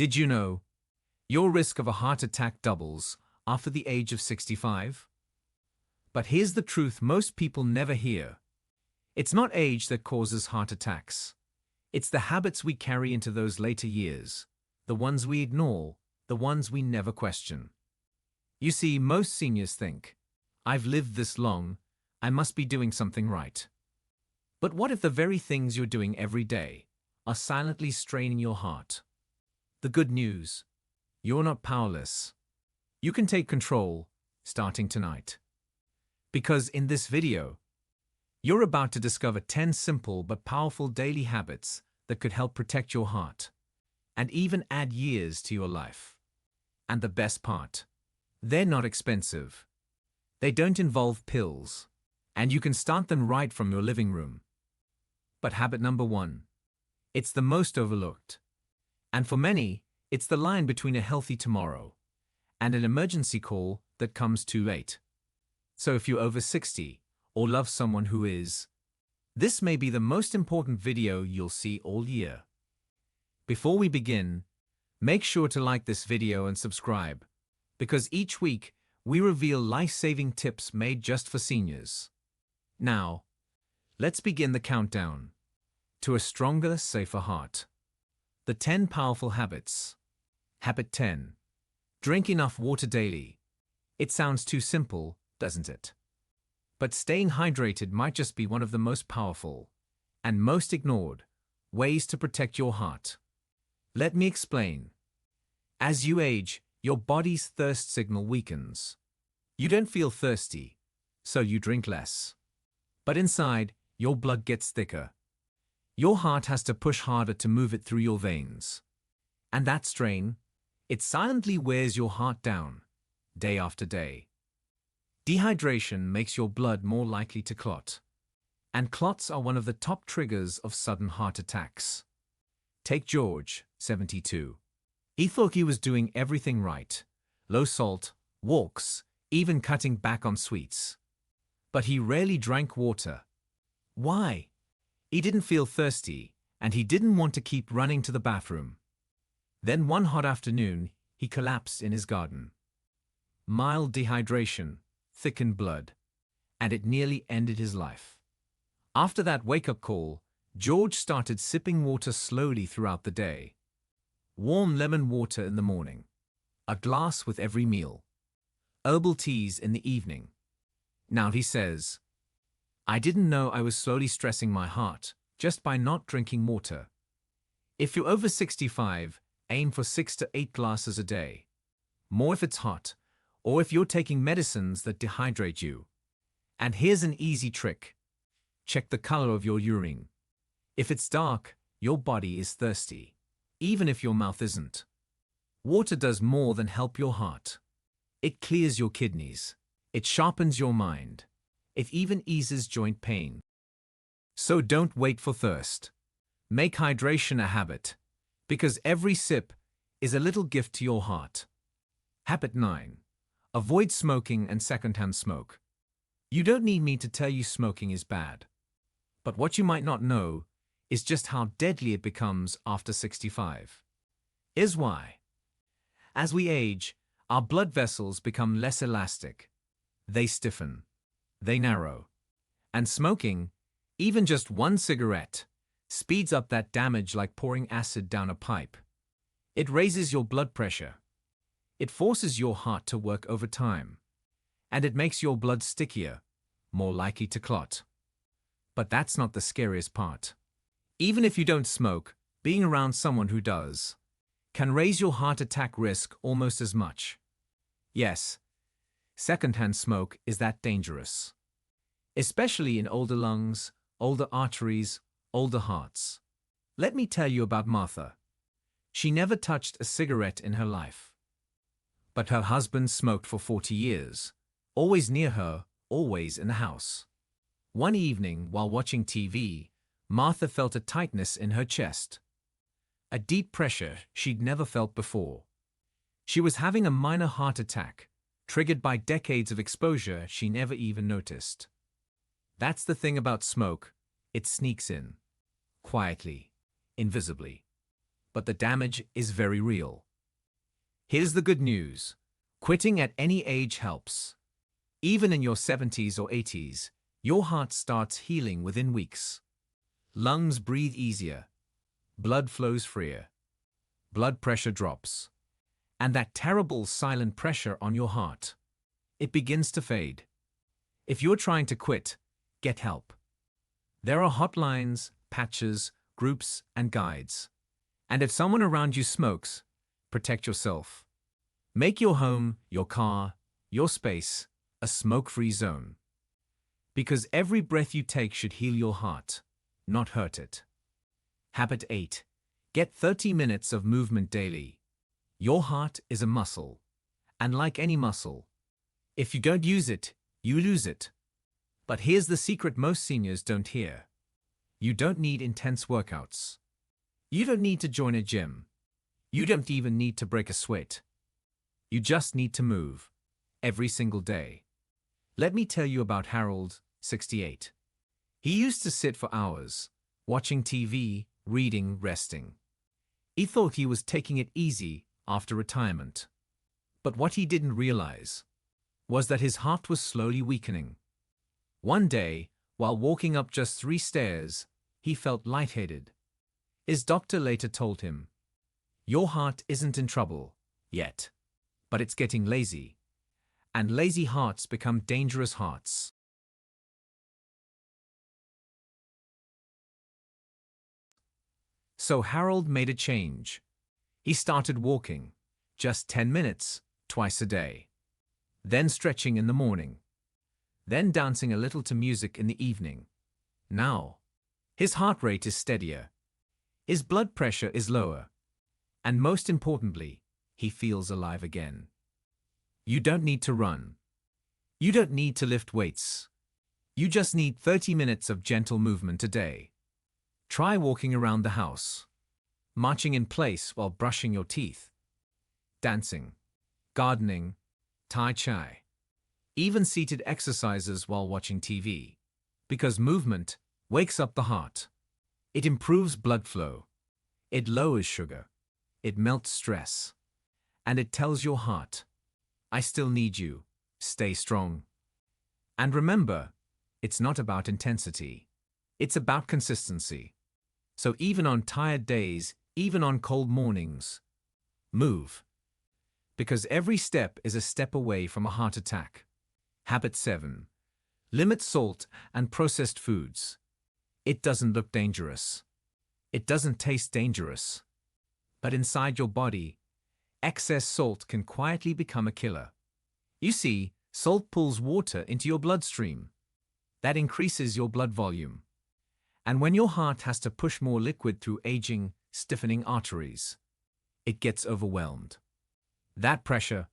Did you know your risk of a heart attack doubles after the age of 65? But here's the truth most people never hear. It's not age that causes heart attacks. It's the habits we carry into those later years, the ones we ignore, the ones we never question. You see, most seniors think, I've lived this long, I must be doing something right. But what if the very things you're doing every day are silently straining your heart? The good news: you're not powerless. You can take control, starting tonight. Because in this video, you're about to discover 10 simple but powerful daily habits that could help protect your heart and even add years to your life. And the best part, they're not expensive. They don't involve pills, and you can start them right from your living room. But habit number 1, it's the most overlooked. And for many, it's the line between a healthy tomorrow and an emergency call that comes too late. So if you're over 60 or love someone who is, this may be the most important video you'll see all year. Before we begin, make sure to like this video and subscribe, because each week we reveal life-saving tips made just for seniors. Now, let's begin the countdown to a stronger, safer heart. The 10 powerful habits. Habit 10. Drink enough water daily. It sounds too simple, doesn't it? But staying hydrated might just be one of the most powerful and most ignored ways to protect your heart. Let me explain. As you age, your body's thirst signal weakens. You don't feel thirsty, so you drink less. But inside, your blood gets thicker. Your heart has to push harder to move it through your veins. And that strain, it silently wears your heart down, day after day. Dehydration makes your blood more likely to clot. And clots are one of the top triggers of sudden heart attacks. Take George, 72. He thought he was doing everything right. Low salt, walks, even cutting back on sweets. But he rarely drank water. Why? He didn't feel thirsty, and he didn't want to keep running to the bathroom. Then one hot afternoon, he collapsed in his garden. Mild dehydration, thickened blood, and it nearly ended his life. After that wake-up call, George started sipping water slowly throughout the day. Warm lemon water in the morning, a glass with every meal, herbal teas in the evening. Now he says, I didn't know I was slowly stressing my heart just by not drinking water. If you're over 65, aim for 6 to 8 glasses a day. More if it's hot, or if you're taking medicines that dehydrate you. And here's an easy trick. Check the color of your urine. If it's dark, your body is thirsty, even if your mouth isn't. Water does more than help your heart. It clears your kidneys. It sharpens your mind. It even eases joint pain. So don't wait for thirst. Make hydration a habit, because every sip is a little gift to your heart. Habit 9. Avoid smoking and secondhand smoke. You don't need me to tell you smoking is bad. But what you might not know is just how deadly it becomes after 65. Here's why. As we age, our blood vessels become less elastic. They stiffen. They narrow. And smoking, even just one cigarette, speeds up that damage like pouring acid down a pipe. It raises your blood pressure. It forces your heart to work overtime. And it makes your blood stickier, more likely to clot. But that's not the scariest part. Even if you don't smoke, being around someone who does can raise your heart attack risk almost as much. Yes, secondhand smoke is that dangerous. Especially in older lungs, older arteries, older hearts. Let me tell you about Martha. She never touched a cigarette in her life. But her husband smoked for 40 years, always near her, always in the house. One evening, while watching TV, Martha felt a tightness in her chest. A deep pressure she'd never felt before. She was having a minor heart attack, triggered by decades of exposure she never even noticed. That's the thing about smoke, it sneaks in. Quietly, invisibly. but the damage is very real. Here's the good news. Quitting at any age helps. Even in your 70s or 80s, your heart starts healing within weeks. Lungs breathe easier. Blood flows freer. Blood pressure drops. And that terrible silent pressure on your heart, it begins to fade. If you're trying to quit, get help. There are hotlines, patches, groups, and guides. And if someone around you smokes, protect yourself. Make your home, your car, your space a smoke-free zone. Because every breath you take should heal your heart, not hurt it. Habit 8. Get 30 minutes of movement daily. Your heart is a muscle. And like any muscle, if you don't use it, you lose it. But here's the secret most seniors don't hear. You don't need intense workouts. You don't need to join a gym. You don't even need to break a sweat. You just need to move. Every single day. Let me tell you about Harold, 68. He used to sit for hours, watching TV, reading, resting. He thought he was taking it easy after retirement. But what he didn't realize was that his heart was slowly weakening. One day, while walking up just 3 stairs, he felt lightheaded. His doctor later told him, "Your heart isn't in trouble yet, but it's getting lazy. And lazy hearts become dangerous hearts." So Harold made a change. He started walking, just 10 minutes, twice a day. Then stretching in the morning. Then dancing a little to music in the evening. Now, his heart rate is steadier. His blood pressure is lower. And most importantly, he feels alive again. You don't need to run. You don't need to lift weights. You just need 30 minutes of gentle movement a day. Try walking around the house, marching in place while brushing your teeth, dancing, gardening, tai chi, even seated exercises while watching TV. Because movement wakes up the heart. It improves blood flow. It lowers sugar. It melts stress. And it tells your heart, "I still need you. Stay strong." And remember, it's not about intensity. It's about consistency. So even on tired days, even on cold mornings, move. Because every step is a step away from a heart attack. Habit 7. Limit salt and processed foods. It doesn't look dangerous. It doesn't taste dangerous. But inside your body, excess salt can quietly become a killer. You see, salt pulls water into your bloodstream. That increases your blood volume. And when your heart has to push more liquid through aging, stiffening arteries, it gets overwhelmed. That pressure,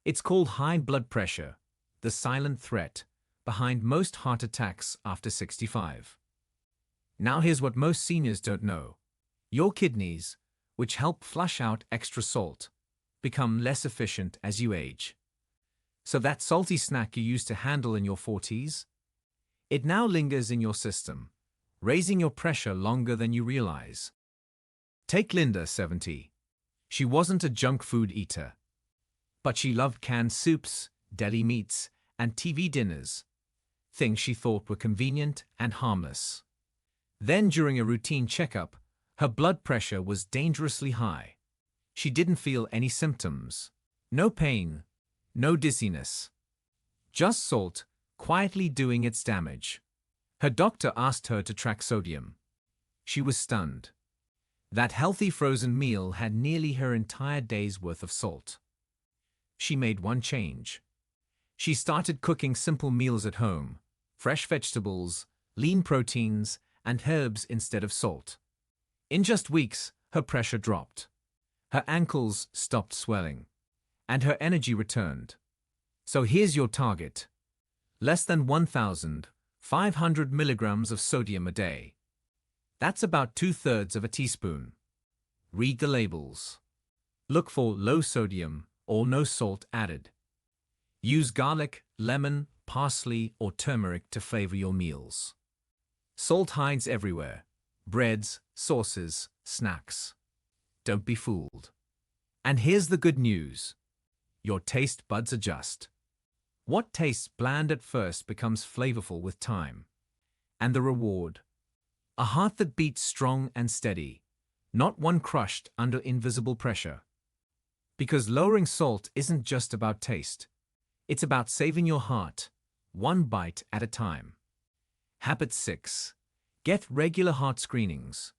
it's called high blood pressure, the silent threat behind most heart attacks after 65. Now here's what most seniors don't know. Your kidneys, which help flush out extra salt, become less efficient as you age. So that salty snack you used to handle in your 40s, it now lingers in your system, raising your pressure longer than you realize. Take Linda, 70. She wasn't a junk food eater, but she loved canned soups, deli meats, and TV dinners, things she thought were convenient and harmless. Then during a routine checkup, her blood pressure was dangerously high. She didn't feel any symptoms. No pain, no dizziness. Just salt, quietly doing its damage. Her doctor asked her to track sodium. She was stunned. That healthy frozen meal had nearly her entire day's worth of salt. She made one change. She started cooking simple meals at home, fresh vegetables, lean proteins, and herbs instead of salt. In just weeks, her pressure dropped. Her ankles stopped swelling, and her energy returned. So here's your target. Less than 1,500 milligrams of sodium a day. That's about 2/3 of a teaspoon. Read the labels. Look for low sodium or no salt added. Use garlic, lemon, parsley, or turmeric to flavor your meals. Salt hides everywhere. Breads, sauces, snacks. Don't be fooled. And here's the good news. Your taste buds adjust. What tastes bland at first becomes flavorful with time. And the reward? A heart that beats strong and steady, not one crushed under invisible pressure. Because lowering salt isn't just about taste. It's about saving your heart, one bite at a time. Habit 6. Get regular heart screenings.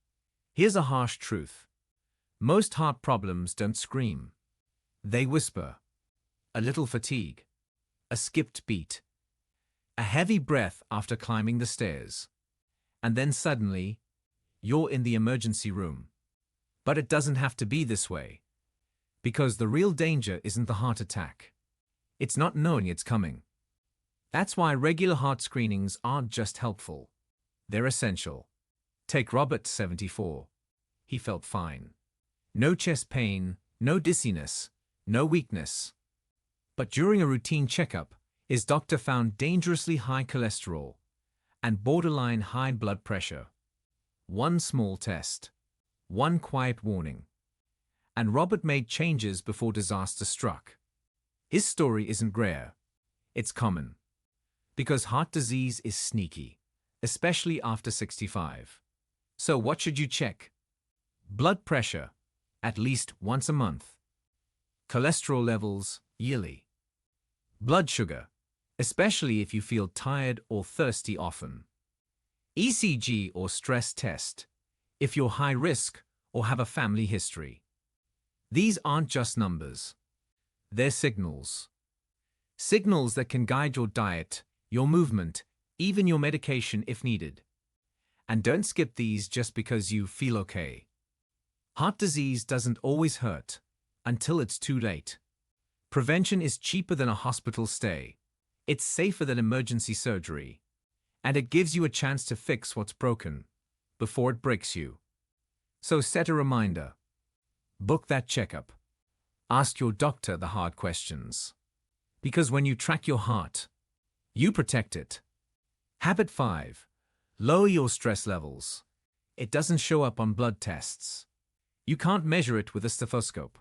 Here's a harsh truth. Most heart problems don't scream. They whisper. A little fatigue. A skipped beat. A heavy breath after climbing the stairs. And then suddenly, you're in the emergency room. But it doesn't have to be this way. Because the real danger isn't the heart attack. It's not knowing it's coming. That's why regular heart screenings aren't just helpful. They're essential. Take Robert, 74. He felt fine. No chest pain, no dizziness, no weakness. But during a routine checkup, his doctor found dangerously high cholesterol and borderline high blood pressure. One small test. One quiet warning. And Robert made changes before disaster struck. His story isn't rare. It's common. Because heart disease is sneaky, especially after 65. So what should you check? Blood pressure, at least once a month. Cholesterol levels, yearly. Blood sugar, especially if you feel tired or thirsty often. ECG or stress test, if you're high risk or have a family history. These aren't just numbers. They're signals. Signals that can guide your diet, your movement, even your medication if needed. And don't skip these just because you feel okay. Heart disease doesn't always hurt until it's too late. Prevention is cheaper than a hospital stay. It's safer than emergency surgery. And it gives you a chance to fix what's broken before it breaks you. So set a reminder. Book that checkup. Ask your doctor the hard questions. Because when you track your heart, you protect it. Habit 5. Lower your stress levels. It doesn't show up on blood tests. You can't measure it with a stethoscope.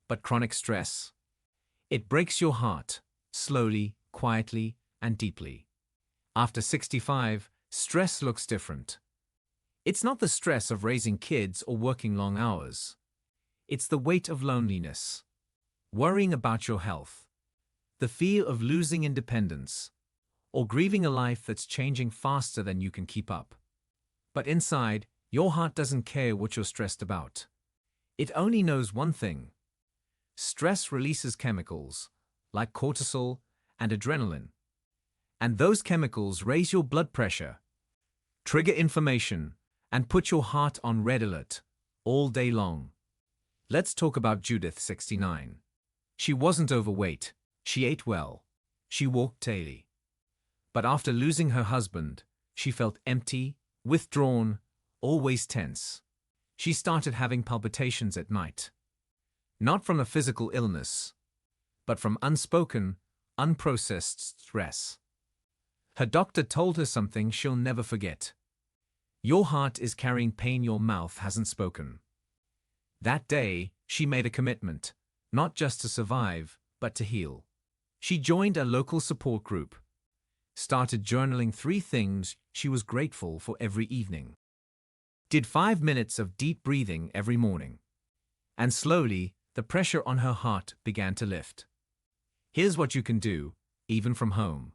But chronic stress, it breaks your heart, slowly, quietly, and deeply. After 65, stress looks different. It's not the stress of raising kids or working long hours. It's the weight of loneliness, worrying about your health, the fear of losing independence, or grieving a life that's changing faster than you can keep up. But inside, your heart doesn't care what you're stressed about. It only knows one thing. Stress releases chemicals, like cortisol and adrenaline. And those chemicals raise your blood pressure, trigger inflammation, and put your heart on red alert all day long. Let's talk about Judith, 69. She wasn't overweight. She ate well. She walked daily. But after losing her husband, she felt empty, withdrawn, always tense. She started having palpitations at night. Not from a physical illness, but from unspoken, unprocessed stress. Her doctor told her something she'll never forget. Your heart is carrying pain your mouth hasn't spoken. That day, she made a commitment, not just to survive, but to heal. She joined a local support group, started journaling 3 things she was grateful for every evening, did 5 minutes of deep breathing every morning, and slowly, the pressure on her heart began to lift. Here's what you can do, even from home.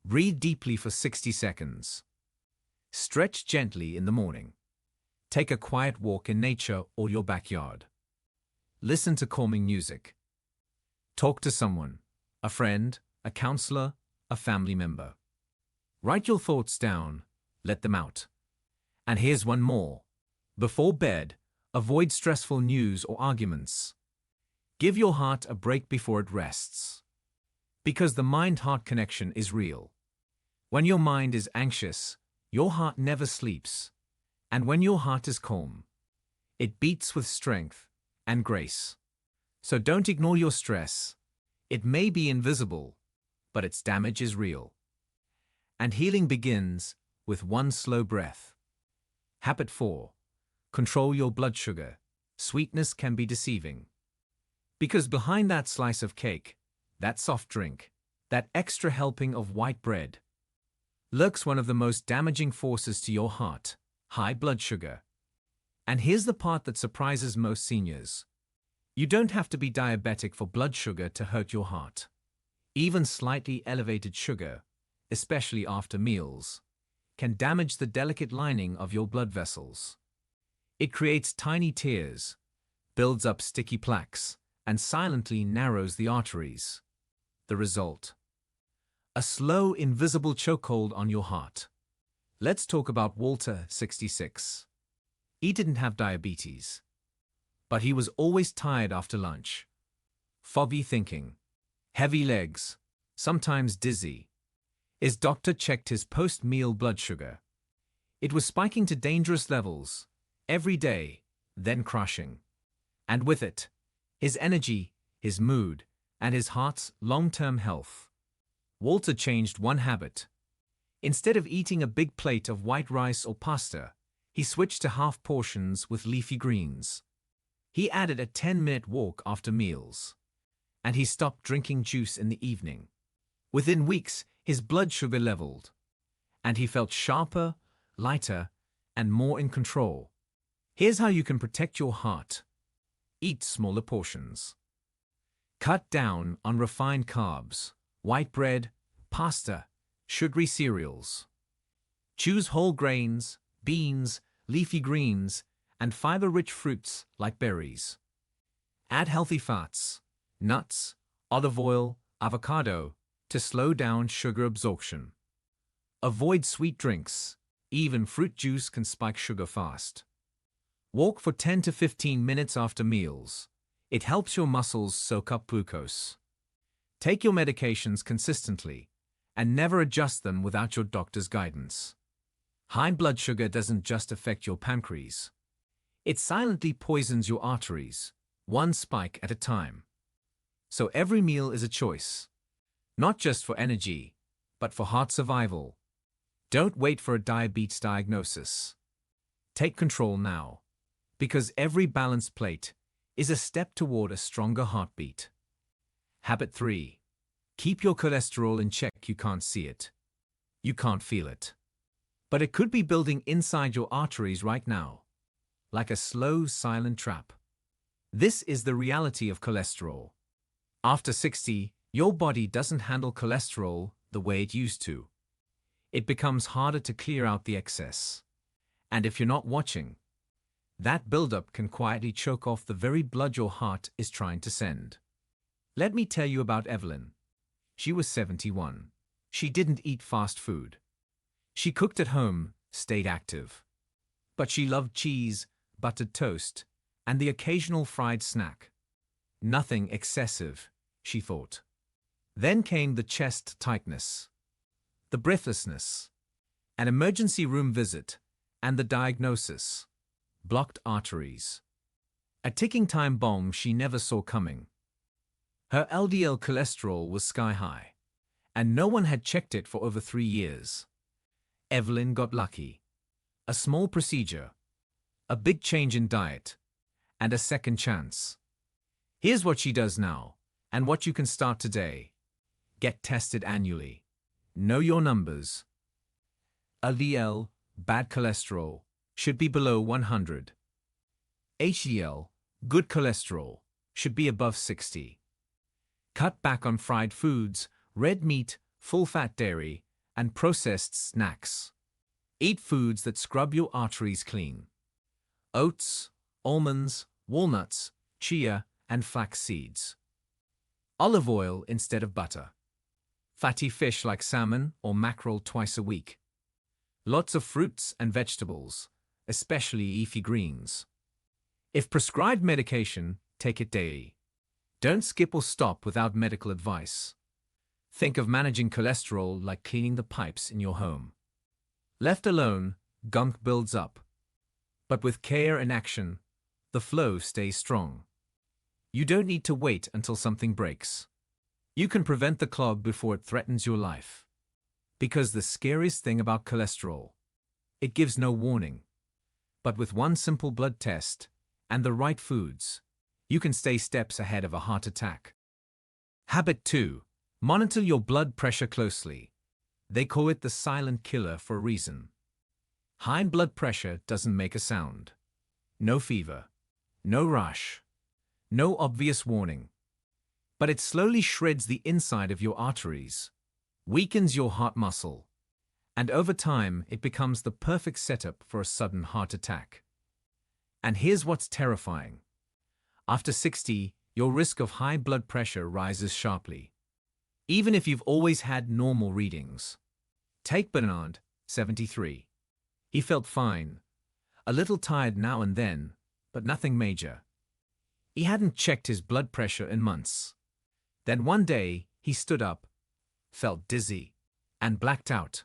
Breathe deeply for 60 seconds. Stretch gently in the morning. Take a quiet walk in nature or your backyard. Listen to calming music. Talk to someone, a friend, a counselor, a family member. Write your thoughts down, let them out. And here's one more. Before bed, avoid stressful news or arguments. Give your heart a break before it rests. Because the mind-heart connection is real. When your mind is anxious, your heart never sleeps. And when your heart is calm, it beats with strength and grace. So don't ignore your stress. It may be invisible, but its damage is real. And healing begins with one slow breath. Habit 4. Control your blood sugar. sweetness can be deceiving. Because behind that slice of cake, that soft drink, that extra helping of white bread, lurks one of the most damaging forces to your heart: high blood sugar. And here's the part that surprises most seniors. You don't have to be diabetic for blood sugar to hurt your heart. Even slightly elevated sugar, especially after meals, can damage the delicate lining of your blood vessels. It creates tiny tears, builds up sticky plaques, and silently narrows the arteries. The result: a slow, invisible chokehold on your heart. Let's talk about Walter, 66. He didn't have diabetes, but he was always tired after lunch. Foggy thinking, heavy legs, sometimes dizzy. His doctor checked his post-meal blood sugar. It was spiking to dangerous levels, every day, then crashing. And with it, his energy, his mood, and his heart's long-term health. Walter changed one habit. Instead of eating a big plate of white rice or pasta, he switched to half portions with leafy greens. He added a 10-minute walk after meals. And he stopped drinking juice in the evening. Within weeks, his blood sugar leveled. And he felt sharper, lighter, and more in control. Here's how you can protect your heart. Eat smaller portions. Cut down on refined carbs, white bread, pasta, sugary cereals. Choose whole grains, beans, leafy greens, and fiber-rich fruits like berries. Add healthy fats, nuts, olive oil, avocado, to slow down sugar absorption. Avoid sweet drinks. Even fruit juice can spike sugar fast. Walk for 10 to 15 minutes after meals. It helps your muscles soak up glucose. Take your medications consistently, and never adjust them without your doctor's guidance. High blood sugar doesn't just affect your pancreas. It silently poisons your arteries, one spike at a time. So every meal is a choice. Not just for energy, but for heart survival. Don't wait for a diabetes diagnosis. Take control now, because every balanced plate is a step toward a stronger heartbeat. Habit 3. Keep your cholesterol in check. You can't see it. You can't feel it. But it could be building inside your arteries right now, like a slow, silent trap. This is the reality of cholesterol. After 60, your body doesn't handle cholesterol the way it used to. It becomes harder to clear out the excess. And if you're not watching, that buildup can quietly choke off the very blood your heart is trying to send. Let me tell you about Evelyn. She was 71. She didn't eat fast food. She cooked at home, stayed active. But she loved cheese, buttered toast, and the occasional fried snack. Nothing excessive, she thought. Then came the chest tightness, the breathlessness, an emergency room visit, and the diagnosis: blocked arteries. A ticking time bomb she never saw coming. Her LDL cholesterol was sky high, and no one had checked it for over 3 years. Evelyn got lucky. A small procedure, a big change in diet, and a second chance. Here's what she does now, and what you can start today. Get tested annually. Know your numbers. LDL, bad cholesterol, should be below 100. HDL, good cholesterol, should be above 60. Cut back on fried foods, red meat, full-fat dairy, and processed snacks. Eat foods that scrub your arteries clean. Oats, almonds, walnuts, chia, and flax seeds. Olive oil instead of butter. Fatty fish like salmon or mackerel twice a week. Lots of fruits and vegetables, especially leafy greens. If prescribed medication, take it daily. Don't skip or stop without medical advice. Think of managing cholesterol like cleaning the pipes in your home. Left alone, gunk builds up. But with care and action, the flow stays strong. You don't need to wait until something breaks. You can prevent the clog before it threatens your life. Because the scariest thing about cholesterol, it gives no warning. But with one simple blood test, and the right foods, you can stay steps ahead of a heart attack. Habit 2. Monitor your blood pressure closely. They call it the silent killer for a reason. High blood pressure doesn't make a sound. No fever. No rush. No obvious warning. But it slowly shreds the inside of your arteries, weakens your heart muscle, and over time it becomes the perfect setup for a sudden heart attack. And here's what's terrifying. After 60, your risk of high blood pressure rises sharply, even if you've always had normal readings. Take Bernard, 73. He felt fine, a little tired now and then, but nothing major. He hadn't checked his blood pressure in months. Then one day, he stood up, felt dizzy, and blacked out.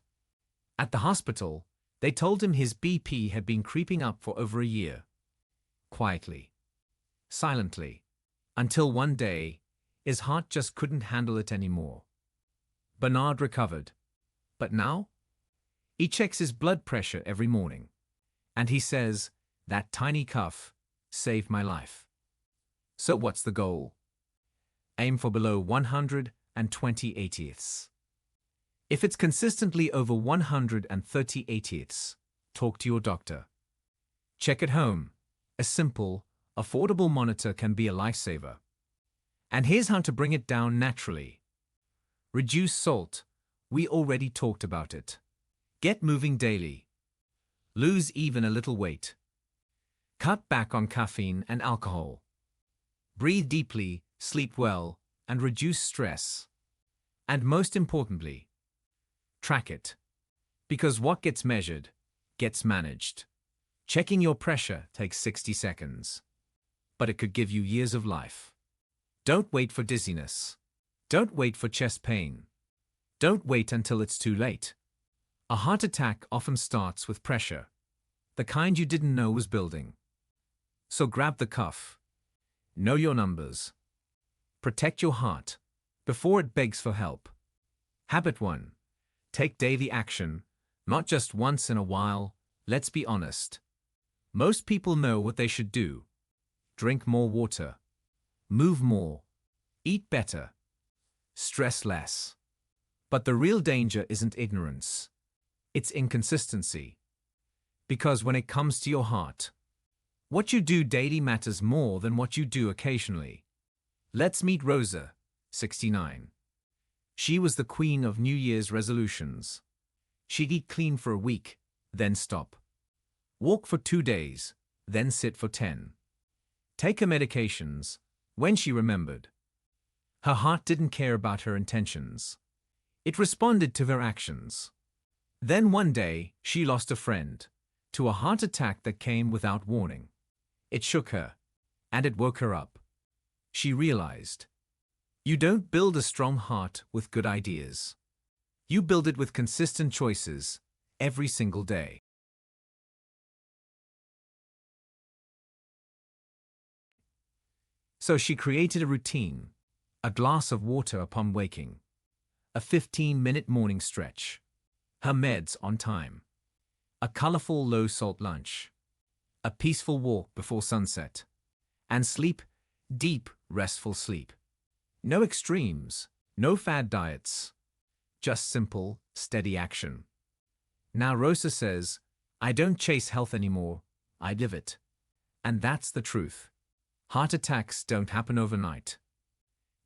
At the hospital, they told him his BP had been creeping up for over a year. Quietly, silently, until one day, his heart just couldn't handle it anymore. Bernard recovered. But now? He checks his blood pressure every morning. And he says, that tiny cuff saved my life. So what's the goal? Aim for below 120/80ths. If it's consistently over 130/80ths, talk to your doctor. Check at home. A simple, affordable monitor can be a lifesaver. And here's how to bring it down naturally. Reduce salt. We already talked about it. Get moving daily. Lose even a little weight. Cut back on caffeine and alcohol. Breathe deeply, sleep well, and reduce stress. And most importantly, track it. Because what gets measured gets managed. Checking your pressure takes 60 seconds. But it could give you years of life. Don't wait for dizziness. Don't wait for chest pain. Don't wait until it's too late. A heart attack often starts with pressure, the kind you didn't know was building. So grab the cuff. Know your numbers. Protect your heart before it begs for help. Habit 1. Take daily action, not just once in a while. Let's be honest. Most people know what they should do. Drink more water. Move more. Eat better. Stress less. But the real danger isn't ignorance. It's inconsistency. Because when it comes to your heart, what you do daily matters more than what you do occasionally. Let's meet Rosa, 69. She was the queen of New Year's resolutions. She'd eat clean for a week, then stop. Walk for 2 days, then sit for 10. Take her medications, when she remembered. Her heart didn't care about her intentions. It responded to her actions. Then one day, she lost a friend to a heart attack that came without warning. It shook her, and it woke her up. She realized, you don't build a strong heart with good ideas. You build it with consistent choices every single day. So she created a routine, a glass of water upon waking, a 15-minute morning stretch, her meds on time, a colorful low-salt lunch, a peaceful walk before sunset, and sleep, deep, restful sleep. No extremes, no fad diets, just simple, steady action. Now Rosa says, I don't chase health anymore, I live it. And that's the truth. Heart attacks don't happen overnight.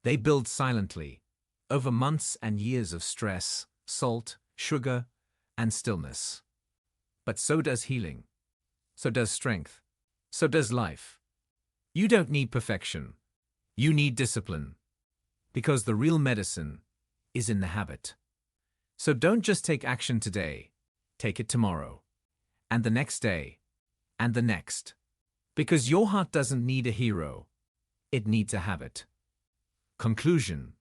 They build silently, over months and years of stress, salt, sugar, and stillness. But so does healing. So does strength. So does life. You don't need perfection. You need discipline. Because the real medicine is in the habit. So don't just take action today. Take it tomorrow. And the next day. And the next. Because your heart doesn't need a hero. It needs a habit. Conclusion.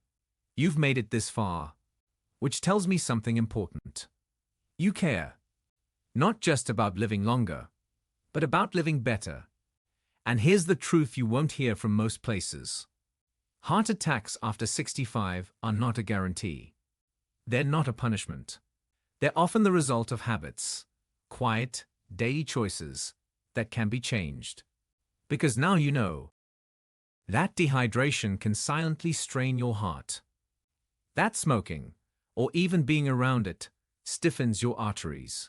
You've made it this far, which tells me something important. You care. Not just about living longer, but about living better. And here's the truth you won't hear from most places. Heart attacks after 65 are not a guarantee. They're not a punishment. They're often the result of habits, quiet, daily choices that can be changed. Because now you know. That dehydration can silently strain your heart. That smoking, or even being around it, stiffens your arteries.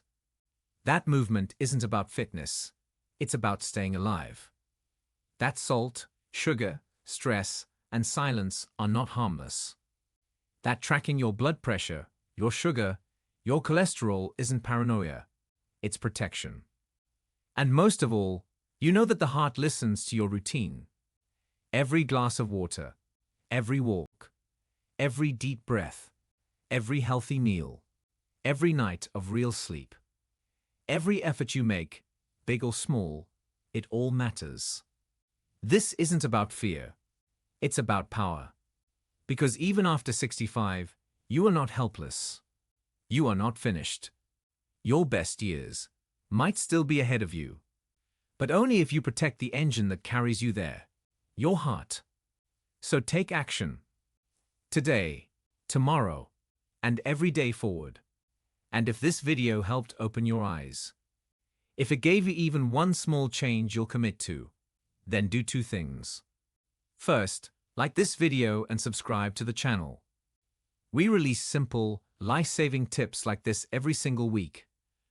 That movement isn't about fitness. It's about staying alive. That salt, sugar, stress, and silence are not harmless. That tracking your blood pressure, your sugar, your cholesterol isn't paranoia. It's protection. And most of all, you know that the heart listens to your routine. Every glass of water, every walk, every deep breath, every healthy meal, every night of real sleep. Every effort you make, big or small, it all matters. This isn't about fear. It's about power. Because even after 65, you are not helpless. You are not finished. Your best years might still be ahead of you. But only if you protect the engine that carries you there, your heart. So take action. Today, tomorrow, and every day forward. And if this video helped open your eyes, if it gave you even one small change you'll commit to, then do two things. First, like this video and subscribe to the channel. We release simple, life-saving tips like this every single week,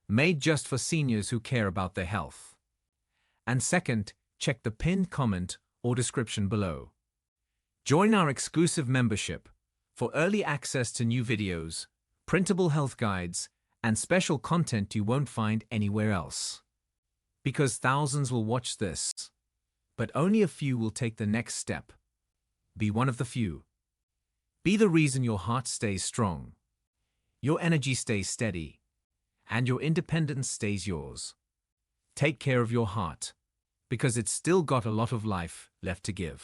made just for seniors who care about their health. And second, check the pinned comment or description below. Join our exclusive membership for early access to new videos, printable health guides, and special content you won't find anywhere else. Because thousands will watch this, but only a few will take the next step. Be one of the few. Be the reason your heart stays strong, your energy stays steady, and your independence stays yours. Take care of your heart, because it's still got a lot of life left to give.